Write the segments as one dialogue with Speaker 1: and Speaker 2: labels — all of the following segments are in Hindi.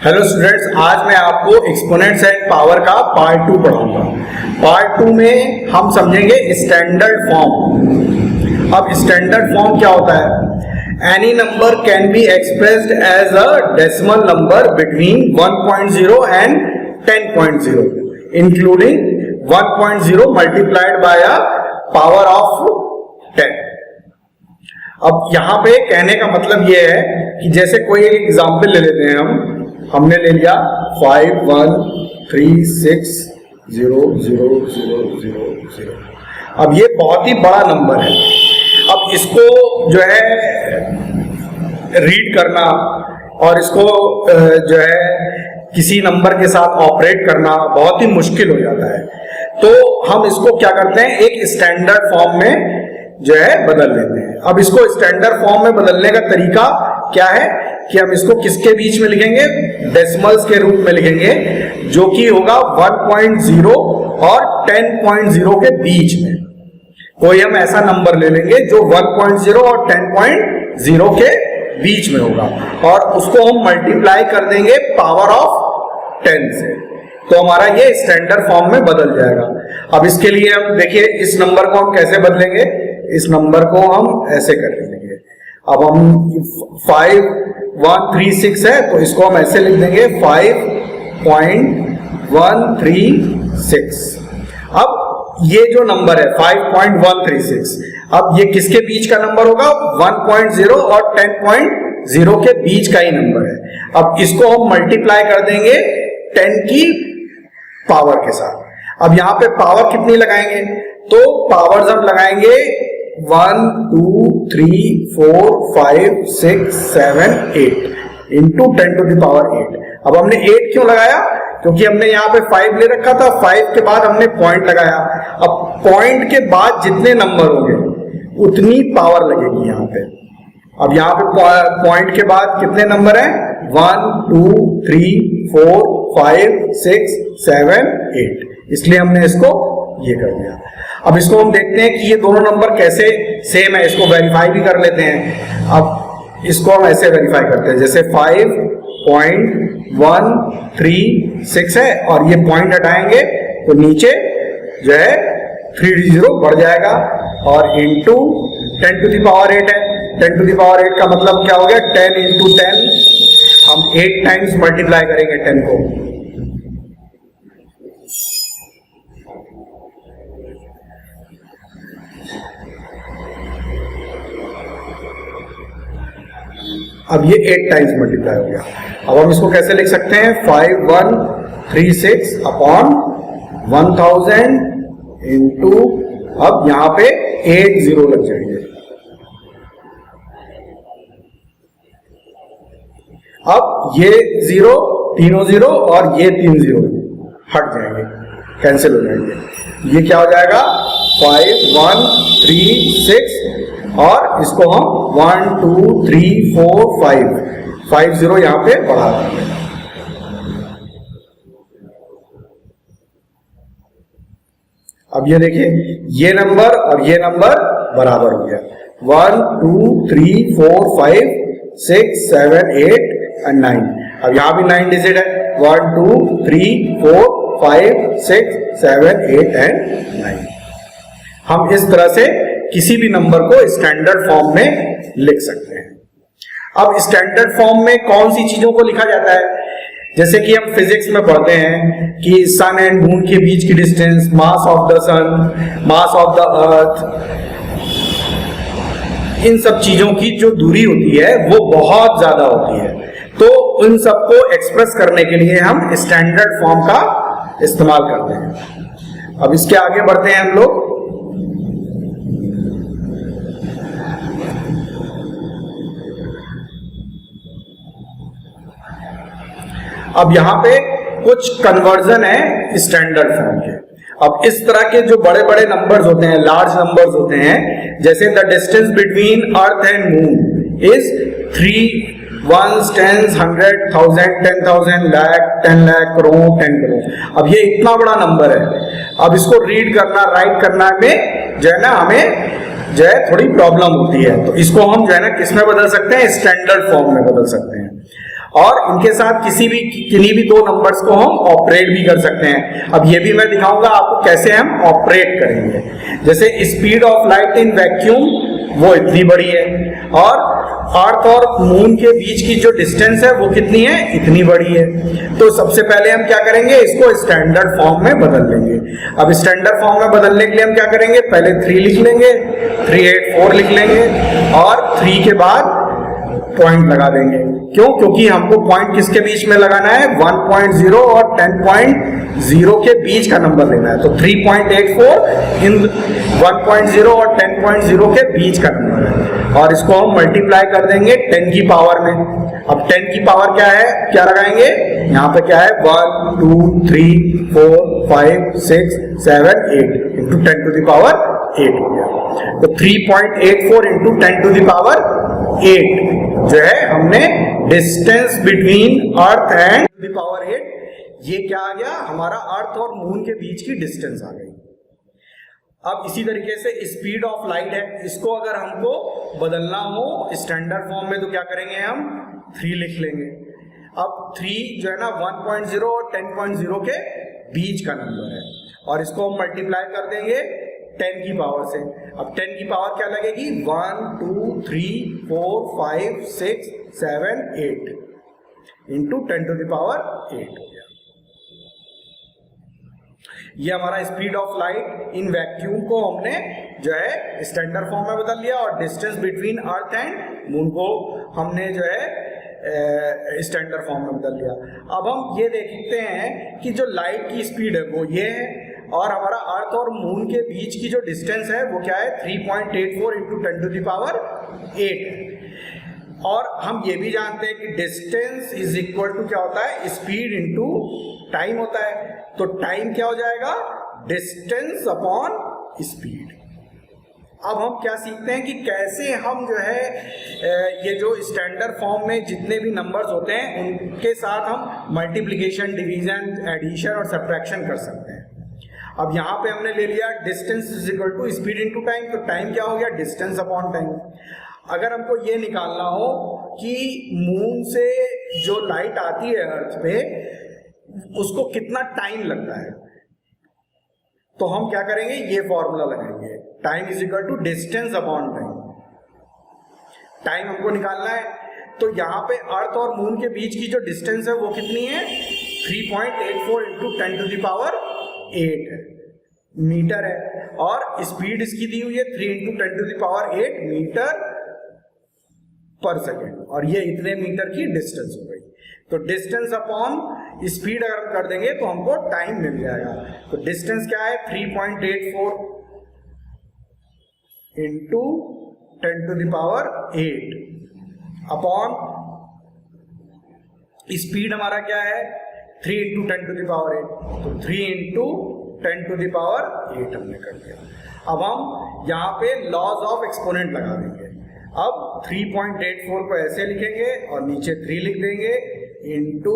Speaker 1: हेलो स्टूडेंट्स, आज मैं आपको एक्सपोनेंट्स एंड पावर का पार्ट 2 पढ़ाऊंगा। पार्ट 2 में हम समझेंगे स्टैंडर्ड फॉर्म। अब स्टैंडर्ड फॉर्म क्या होता है? Any number can be expressed as a decimal number between 1.0 and 10.0 including 1.0 multiplied by a power of 10। अब यहां पे कहने का मतलब यह है कि जैसे कोई एक एग्जाम्पल ले लेते हैं, हमने ले लिया 5 1 3 6 0 0 0 0 0। अब ये बहुत ही बड़ा नंबर है। अब इसको जो है रीड करना और इसको जो है किसी नंबर के साथ ऑपरेट करना बहुत ही मुश्किल हो जाता है। तो हम इसको क्या करते हैं, एक स्टैंडर्ड फॉर्म में जो है बदल लेते हैं। अब इसको स्टैंडर्ड फॉर्म में बदलने का तरीका क्या है कि हम इसको किसके बीच में लिखेंगे? डेसिमल्स के रूप में लिखेंगे, जो कि होगा 1.0 और 10.0 के बीच में। कोई हम ऐसा नंबर ले लेंगे जो 1.0 और 10.0 के बीच में होगा और उसको हम मल्टीप्लाई कर देंगे पावर ऑफ 10 से, तो हमारा ये स्टैंडर्ड फॉर्म में बदल जाएगा। अब इसके लिए हम देखिए इस नंबर को हम कैसे बदलेंगे। इस नंबर को हम ऐसे कर लेंगे। अब हम 5 1 3 6 है तो इसको हम ऐसे लिख देंगे 5.136। अब ये जो नंबर है 5.136, अब ये किसके बीच का नंबर होगा? 1.0 और 10.0 के बीच का ही नंबर है। अब इसको हम मल्टीप्लाई कर देंगे 10 की पावर के साथ। अब यहां पे पावर कितनी लगाएंगे? तो पावर्स हम लगाएंगे 1 2 3 4 5 6 7 8 इंटू 10 to the power 8। अब हमने 8 क्यों लगाया? क्योंकि हमने यहाँ पे 5 ले रखा था, 5 के बाद हमने पॉइंट लगाया। अब पॉइंट के बाद जितने नंबर होंगे उतनी पावर लगेगी यहाँ पे। अब यहाँ पे पॉइंट के बाद कितने नंबर हैं? 1 2 3 4 5 6 7 8, इसलिए हमने इसको ये कर दिया। अब इसको हम देखते हैं कि ये दोनों नंबर कैसे सेम है, इसको वेरीफाई भी कर लेते हैं। अब इसको हम ऐसे वेरीफाई करते हैं, जैसे 5.136 है और ये पॉइंट हटाएंगे तो नीचे जो है 3 0 बढ़ जाएगा और इंटू 10 to the power 8 है। 10 to the power 8 का मतलब क्या हो गया? 10 इंटू 10, हम 8 टाइम्स मल्टीप्लाई करेंगे 10 को। अब ये 8 टाइम्स मल्टीप्लाई हो गया। अब हम इसको कैसे लिख सकते हैं? 5136 अपॉन 1000 इंटू, अब यहां पे 8 0 लग जाएंगे। अब ये 0 तीनों 0 और ये 3 0 हट जाएंगे, कैंसिल हो जाएंगे। ये क्या हो जाएगा? 5136 और इसको हम 1 2 3 4 5 0 यहां पे बढ़ा देंगे। अब ये देखिए ये नंबर और ये नंबर बराबर हो गया। 1 2 3 4 5 6 7 8 और 9। अब यहां भी 9 डिजिट है। 1 2 3 4 5 6 7 8 एंड 9। हम इस तरह से किसी भी नंबर को स्टैंडर्ड फॉर्म में लिख सकते हैं। अब स्टैंडर्ड फॉर्म में कौन सी चीजों को लिखा जाता है? जैसे कि हम फिजिक्स में पढ़ते हैं कि सन एंड मून के बीच की distance, mass of the sun, mass of the earth, इन सब चीजों की जो दूरी होती है वो बहुत ज्यादा होती है। तो उन सबको एक्सप्रेस करने के लिए हम स्टैंडर्ड फॉर्म का इस्तेमाल करते हैं। अब इसके आगे बढ़ते हैं हम लोग। अब यहां पे कुछ कन्वर्जन है स्टैंडर्ड फॉर्म के। अब इस तरह के जो बड़े बड़े नंबर्स होते हैं, लार्ज नंबर्स होते हैं, जैसे the distance between earth and moon is 3 1 10 100 1000 10,000 lakh 10 lakh crore 10 crore. अब ये इतना बड़ा नंबर है। अब इसको रीड करना, राइट करना में जो है ना हमें जो है थोड़ी प्रॉब्लम होती है। तो इसको हम जो है ना किस में बदल सकते हैं? स्टैंडर्ड फॉर्म में बदल सकते हैं। और इनके साथ किन्हीं भी दो नंबर्स को हम ऑपरेट भी कर सकते हैं। अब ये भी मैं दिखाऊंगा आपको कैसे हम ऑपरेट करेंगे। जैसे speed of light in vacuum वो इतनी बड़ी है और अर्थ और मून के बीच की जो डिस्टेंस है वो कितनी है, इतनी बड़ी है। तो सबसे पहले हम क्या करेंगे, इसको स्टैंडर्ड फॉर्म में बदल लेंगे। अब स्टैंडर्ड फॉर्म में बदलने के लिए हम क्या करेंगे, पहले 3 लिख लेंगे, 384 लिख लेंगे और 3 के बाद पॉइंट लगा देंगे। क्यों? क्योंकि हमको पॉइंट किसके बीच में लगाना है, 1.0 और 10.0 के बीच का नंबर लेना है। तो 3.84 इन 1.0 और 10.0 के बीच का नंबर है और इसको हम मल्टीप्लाई कर देंगे 10 की पावर में। अब 10 की पावर क्या है, क्या लगाएंगे, यहाँ पे क्या है 1 2 3 4 5 6 7 8 इंटू 10 टू द पावर 8 हो गया। तो 3.84 इंटू 10 टू द पावर 8 जो है हमने distance between earth and the power 8, ये क्या आ गया, हमारा अर्थ और मून के बीच की डिस्टेंस आ गई। अब इसी तरीके से स्पीड ऑफ लाइट है, इसको अगर हमको बदलना हो स्टैंडर्ड फॉर्म में तो क्या करेंगे, हम 3 लिख लेंगे। अब 3 जो है ना 1.0 और 10.0 के बीच का नंबर है और इसको हम मल्टीप्लाई कर देंगे 10 की पावर से। अब 10 की पावर क्या लगेगी, 1 2 3 4 5 6 7 8 इंटू 10 टू द पावर 8 हो गया। ये हमारा speed of light in vacuum को हमने जो है स्टैंडर्ड फॉर्म में बदल लिया और distance between earth and moon को हमने जो है स्टैंडर्ड फॉर्म में बदल लिया। अब हम ये देखते हैं कि जो लाइट की स्पीड है वो ये है और हमारा अर्थ और मून के बीच की जो डिस्टेंस है वो क्या है, 3.84 इंटू 10 टू द पावर 8। और हम ये भी जानते हैं कि डिस्टेंस इज इक्वल टू क्या होता है, स्पीड इंटू टाइम होता है। तो टाइम क्या हो जाएगा, डिस्टेंस अपॉन स्पीड। अब हम क्या सीखते हैं कि कैसे हम जो है ये जो स्टैंडर्ड फॉर्म में जितने भी नंबर्स होते हैं उनके साथ हम मल्टीप्लिकेशन, डिवीजन, एडिशन और सब्ट्रैक्शन कर सकते हैं। अब यहाँ पे हमने ले लिया distance is equal to speed into time, तो टाइम क्या हो गया, डिस्टेंस अपॉन टाइम। अगर हमको ये निकालना हो कि मून से जो लाइट आती है अर्थ पे उसको कितना टाइम लगता है, तो हम क्या करेंगे, ये फॉर्मूला लगाएंगे, time is equal to distance upon time. Time हमको निकालना है तो यहाँ पे अर्थ और मून के बीच की जो डिस्टेंस है वो कितनी है, 3.84 इंटू 10 टू द पावर 8 है, मीटर है और स्पीड इसकी दी हुई है 3 into 10 to the power 8 metre पर सेकेंड और ये इतने मीटर की डिस्टेंस हो गई। तो डिस्टेंस अपॉन स्पीड अगर हम कर देंगे तो हमको टाइम मिल जाएगा। तो डिस्टेंस क्या है, 3.84 into 10 to the power 8 upon speed हमारा क्या है, 3 इंटू 10 टू द पावर 8। तो 3 इंटू 10 टू द पावर 8 हमने कर दिया। अब हम यहाँ पे लॉज ऑफ एक्सपोनेंट लगा देंगे। अब 3.84 को ऐसे लिखेंगे और नीचे 3 लिख देंगे इंटू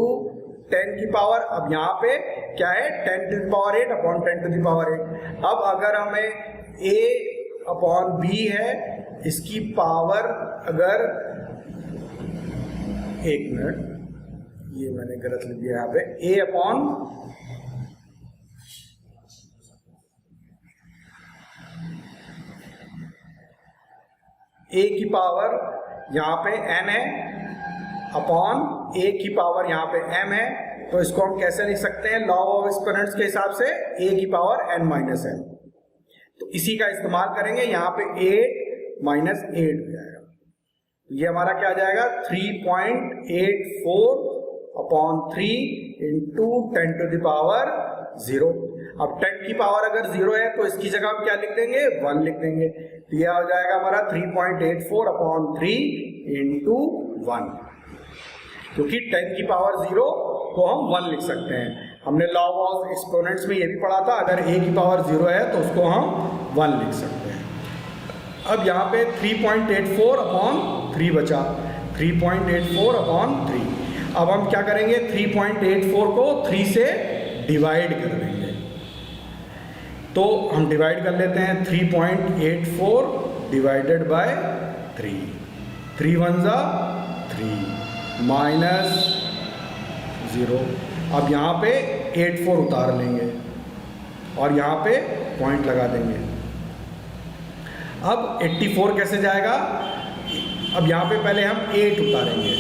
Speaker 1: 10 की पावर, अब यहाँ पे क्या है 10 टू द पावर 8 अपॉन 10 टू द पावर 8। अब अगर हमें a अपॉन b है, इसकी पावर अगर, एक मिनट ये मैंने गलत लिख दिया, यहाँ पे a अपॉन a की पावर यहाँ पे n है अपॉन a की पावर यहाँ पे m है, तो इसको हम कैसे लिख सकते हैं, लॉ ऑफ एक्सपोनेंट्स के हिसाब से a की पावर n माइनस m। तो इसी का इस्तेमाल करेंगे, यहाँ पे 8 माइनस 8 हो जाएगा। ये हमारा क्या आ जाएगा, 3.84 upon 3 into 10 to the power 0। अब 10 की पावर अगर 0 है तो इसकी जगह हम क्या लिख देंगे, 1 लिख देंगे। तो यह हो जाएगा हमारा 3.84 अपॉन 3 इंटू 1, क्योंकि 10 की पावर 0 को हम 1 लिख सकते हैं। हमने लॉ ऑफ एक्सपोनेंट्स में ये भी पढ़ा था, अगर a की पावर 0 है तो उसको हम 1 लिख सकते हैं। अब यहाँ पे 3.84 अपॉन 3 बचा, 3.84 अपॉन 3। अब हम क्या करेंगे, 3.84 को 3 से डिवाइड कर देंगे। तो हम डिवाइड कर लेते हैं, 3.84 डिवाइडेड बाय 3, 3 1 जा 3 -0। अब यहाँ पे 84 उतार लेंगे और यहाँ पे पॉइंट लगा देंगे। अब 84 कैसे जाएगा? अब यहाँ पे पहले हम 8 उतारेंगे।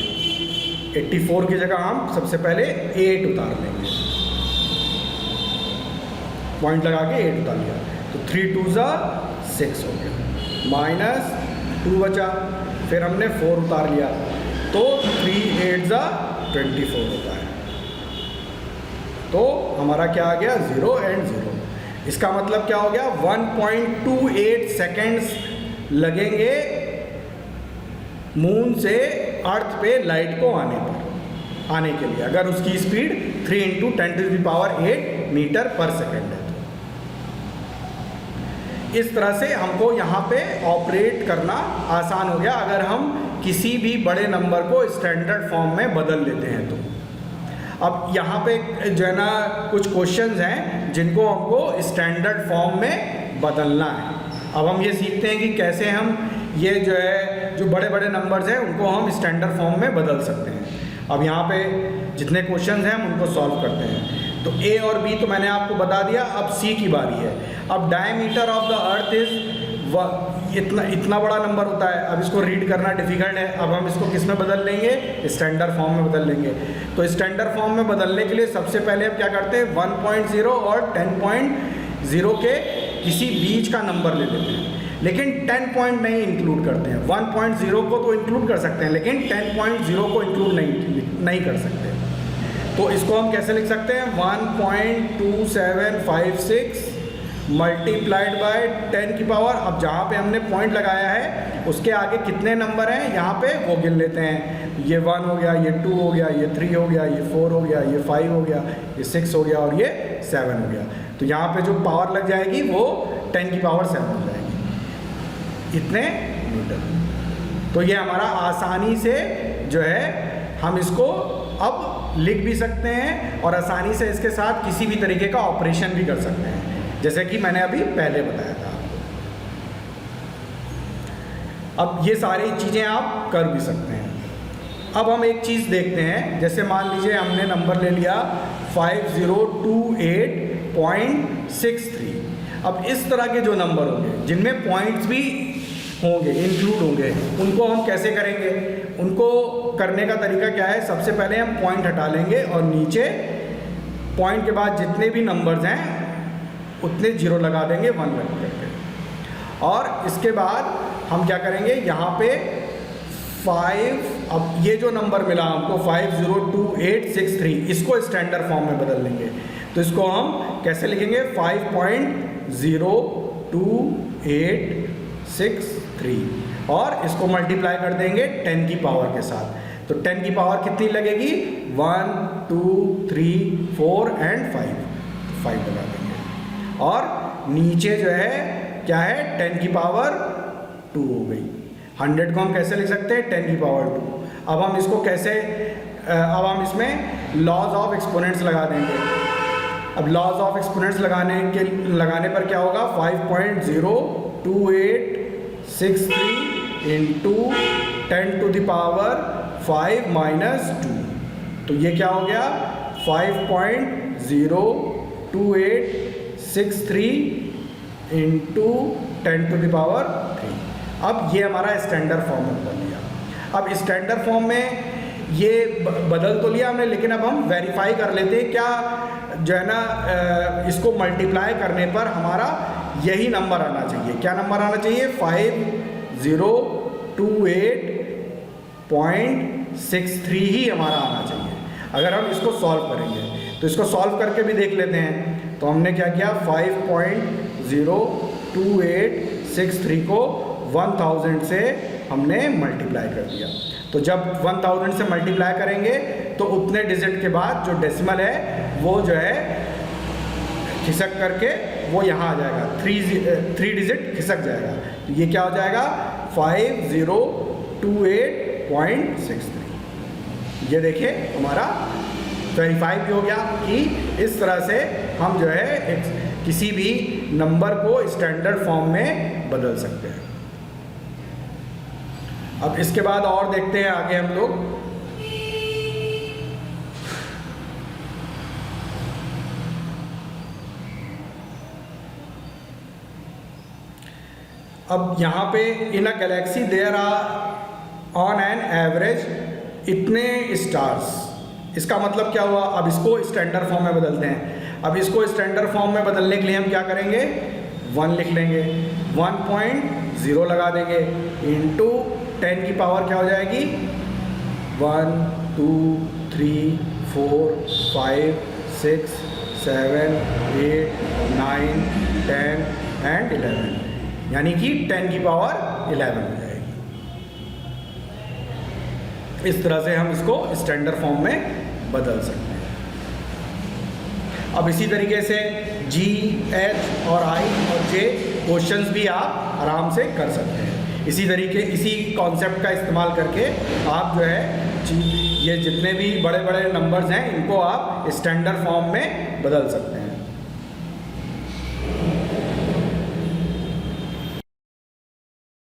Speaker 1: 84 की जगह हम सबसे पहले 8 उतार लेंगे, पॉइंट लगा के 8 उतार लिया तो 3 2 6 हो गया, -2 बचा, फिर हमने 4 उतार लिया तो 3 8 24 होता है। तो हमारा क्या आ गया? 0 और 0। इसका मतलब क्या हो गया? 1.28 सेकेंड्स लगेंगे मून से अर्थ पे लाइट को आने के लिए, अगर उसकी स्पीड 3 × 10⁸ मीटर पर सेकेंड है। इस तरह से हमको यहाँ पे ऑपरेट करना आसान हो गया अगर हम किसी भी बड़े नंबर को स्टैंडर्ड फॉर्म में बदल लेते हैं तो। अब यहाँ पे जो है ना कुछ क्वेश्चंस हैं जिनको हमको स्टैंडर्ड फॉर्म में बदलना है। अब हम ये सीखते हैं कि कैसे हम ये जो बड़े बड़े नंबर्स हैं उनको हम स्टैंडर्ड फॉर्म में बदल सकते हैं। अब यहाँ पे जितने क्वेश्चंस हैं हम उनको सॉल्व करते हैं। तो ए और बी तो मैंने आपको बता दिया, अब सी की बारी है। अब diameter of the earth is इतना बड़ा नंबर होता है। अब इसको रीड करना डिफिकल्ट है। अब हम इसको किस में बदल लेंगे? स्टैंडर्ड फॉर्म में बदल लेंगे। तो स्टैंडर्ड फॉर्म में बदलने के लिए सबसे पहले हम क्या करते हैं? 1.0 और 10.0 के किसी बीच का नंबर ले लेते हैं, लेकिन 10 पॉइंट नहीं इंक्लूड करते हैं। 1.0 को तो इंक्लूड कर सकते हैं लेकिन 10.0 को इंक्लूड नहीं कर सकते। तो इसको हम कैसे लिख सकते हैं? 1.2756 मल्टीप्लाइड बाय 10 की पावर। अब जहाँ पे हमने पॉइंट लगाया है उसके आगे कितने नंबर हैं यहाँ पे वो गिन लेते हैं। ये 1 हो गया, ये 2 हो गया, ये 3 हो गया, ये 4 हो गया, ये 5 हो गया, ये 6 हो गया और ये 7 हो गया। तो यहाँ पे जो पावर लग जाएगी वो 10 की पावर 7 हो जाएगी, इतने मीटर। तो ये हमारा आसानी से जो है हम इसको अब लिख भी सकते हैं और आसानी से इसके साथ किसी भी तरीके का ऑपरेशन भी कर सकते हैं, जैसे कि मैंने अभी पहले बताया था आपको। अब ये सारी चीज़ें आप कर भी सकते हैं। अब हम एक चीज़ देखते हैं, जैसे मान लीजिए हमने नंबर ले लिया 5028.63। अब इस तरह के जो नंबर होंगे जिनमें पॉइंट्स भी होंगे, इंक्लूड होंगे, उनको हम कैसे करेंगे? उनको करने का तरीका क्या है? सबसे पहले हम पॉइंट हटा लेंगे और नीचे पॉइंट के बाद जितने भी नंबर्स हैं उतने 0 लगा देंगे 1 लग करके। और इसके बाद हम क्या करेंगे? यहाँ पे 5, अब ये जो नंबर मिला हमको 502863, इसको स्टैंडर्ड फॉर्म में बदल लेंगे। तो इसको हम कैसे लिखेंगे? 5.02863 और इसको मल्टीप्लाई कर देंगे 10 की पावर के साथ। तो 10 की पावर कितनी लगेगी? 1 2 3 4 एंड 5 लगा देंगे। और नीचे जो है क्या है? 10 की पावर 2 हो गई। 100 को हम कैसे लिख सकते हैं? 10 की पावर 2। अब हम इसको कैसे अब हम इसमें लॉज ऑफ एक्सपोनेंट्स लगा देंगे। अब लॉज ऑफ एक्सपोनेंट्स लगाने पर क्या होगा? 5.02863 इंटू 10 टू द पावर 5 -2। तो ये क्या हो गया? 5.02863 इंटू 10 टू द पावर 3। अब ये हमारा स्टैंडर्ड फॉर्म में बदल लिया। अब स्टैंडर्ड फॉर्म में ये बदल तो लिया हमने, लेकिन अब हम वेरीफाई कर लेते हैं क्या जो है ना इसको मल्टीप्लाई करने पर हमारा यही नंबर आना चाहिए। क्या नंबर आना चाहिए? 5028.63 ही हमारा आना चाहिए अगर हम इसको सॉल्व करेंगे। तो इसको सॉल्व करके भी देख लेते हैं। तो हमने क्या किया? 5.02863 को 1000 से हमने मल्टीप्लाई कर दिया। तो जब 1000 से मल्टीप्लाई करेंगे तो उतने डिजिट के बाद जो डेसिमल है वो जो है खिसक करके वो यहाँ आ जाएगा, 3 डिजिट खिसक जाएगा। तो ये क्या हो जाएगा? 5028.63। ये देखिए हमारा वेरीफाई भी हो गया कि इस तरह से हम जो है किसी भी नंबर को स्टैंडर्ड फॉर्म में बदल सकते हैं। अब इसके बाद और देखते हैं आगे हम लोग। अब यहाँ पे in a galaxy there are on an average इतने स्टार्स। इसका मतलब क्या हुआ? अब इसको स्टैंडर्ड फॉर्म में बदलते हैं। अब इसको स्टैंडर्ड फॉर्म में बदलने के लिए हम क्या करेंगे? 1 लिख लेंगे, 1.0 लगा देंगे, इंटू 10 की पावर क्या हो जाएगी? 1 2 3 4 5 6 7 8 9 10 एंड 11, यानी कि 10 की पावर 11 हो जाएगी। इस तरह से हम इसको स्टैंडर्ड फॉर्म में बदल सकते हैं। अब इसी तरीके से G, H और I और J क्वेश्चंस भी आप आराम से कर सकते हैं। इसी कॉन्सेप्ट का इस्तेमाल करके आप जो है ये जितने भी बड़े बड़े नंबर्स हैं इनको आप स्टैंडर्ड फॉर्म में बदल सकते हैं।